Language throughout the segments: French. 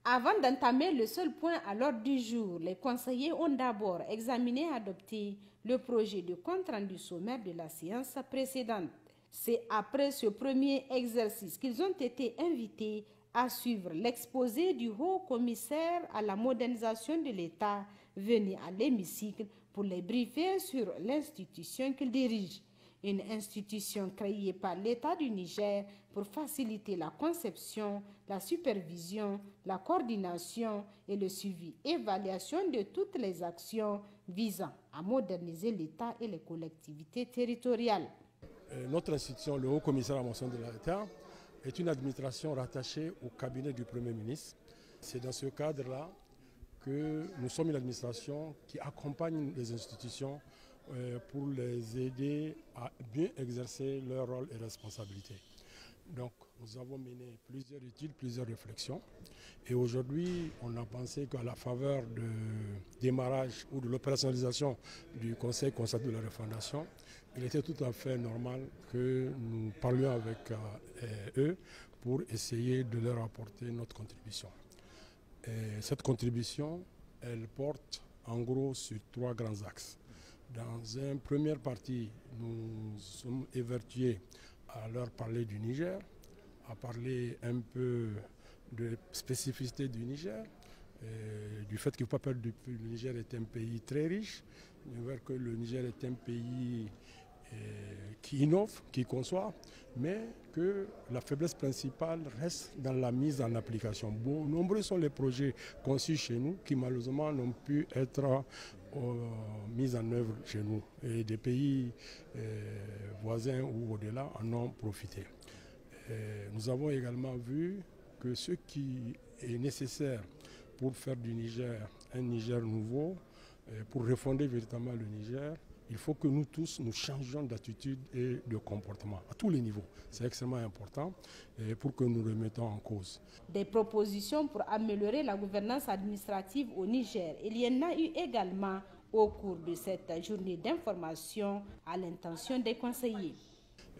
Avant d'entamer le seul point à l'ordre du jour, les conseillers ont d'abord examiné et adopté le projet de compte-rendu sommaire de la séance précédente. C'est après ce premier exercice qu'ils ont été invités à suivre l'exposé du haut-commissaire à la modernisation de l'État venu à l'hémicycle pour les briefer sur l'institution qu'il dirige. Une institution créée par l'État du Niger pour faciliter la conception, la supervision, la coordination et le suivi et évaluation de toutes les actions visant à moderniser l'État et les collectivités territoriales. Notre institution, le Haut-Commissaire à la modernisation de l'État, est une administration rattachée au cabinet du Premier ministre. C'est dans ce cadre-là que nous sommes une administration qui accompagne les institutions pour les aider à bien exercer leur rôle et responsabilités. Donc nous avons mené plusieurs études, plusieurs réflexions et aujourd'hui on a pensé qu'à la faveur du démarrage ou de l'opérationnalisation du Conseil concerté de la refondation, il était tout à fait normal que nous parlions avec eux pour essayer de leur apporter notre contribution. Et cette contribution, elle porte en gros sur 3 grands axes. Dans une première partie, nous sommes évertués à leur parler du Niger, à parler un peu de spécificité du Niger, du fait qu'il ne faut pas perdre que le Niger est un pays très riche, que le Niger est un pays qui innove, qui conçoit, mais que la faiblesse principale reste dans la mise en application. Nombreux sont les projets conçus chez nous qui malheureusement n'ont pu être mis en œuvre chez nous. Et des pays voisins ou au-delà en ont profité. Nous avons également vu que ce qui est nécessaire pour faire du Niger un Niger nouveau, pour refonder véritablement le Niger, il faut que nous tous, nous changions d'attitude et de comportement à tous les niveaux. C'est extrêmement important pour que nous remettons en cause. Des propositions pour améliorer la gouvernance administrative au Niger. Il y en a eu également au cours de cette journée d'information à l'intention des conseillers.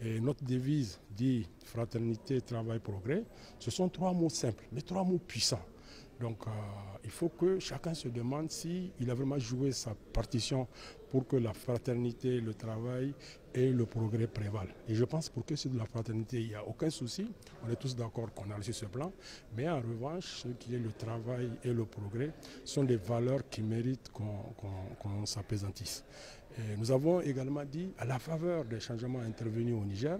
Et notre devise dit fraternité, travail, progrès. Ce sont 3 mots simples, mais 3 mots puissants. Donc il faut que chacun se demande s'il a vraiment joué sa partition pour que la fraternité, le travail et le progrès prévalent. Et je pense pour que c'est de la fraternité, il n'y a aucun souci. On est tous d'accord qu'on a reçu ce plan. Mais en revanche, ce qui est le travail et le progrès sont des valeurs qui méritent qu'on s'apaisantisse. Nous avons également dit, à la faveur des changements intervenus au Niger,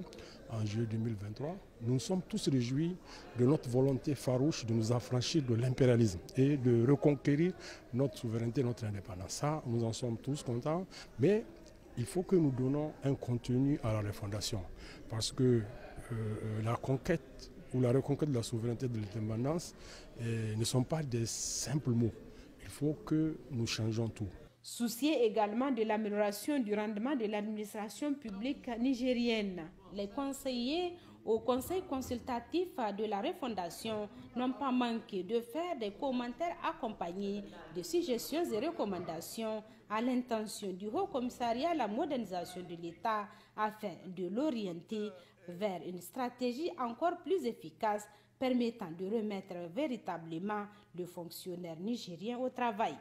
en juillet 2023, nous nous sommes tous réjouis de notre volonté farouche de nous affranchir de l'impérialisme et de reconquérir notre souveraineté, notre indépendance. Ça, nous en sommes tous contents, mais il faut que nous donnons un contenu à la refondation, parce que la conquête ou la reconquête de la souveraineté de l'indépendance ne sont pas des simples mots. Il faut que nous changeons tout. Soucier également de l'amélioration du rendement de l'administration publique nigérienne. Les conseillers au Conseil consultatif de la refondation n'ont pas manqué de faire des commentaires accompagnés de suggestions et recommandations à l'intention du Haut-Commissariat à la modernisation de l'État afin de l'orienter vers une stratégie encore plus efficace permettant de remettre véritablement le fonctionnaire nigérien au travail.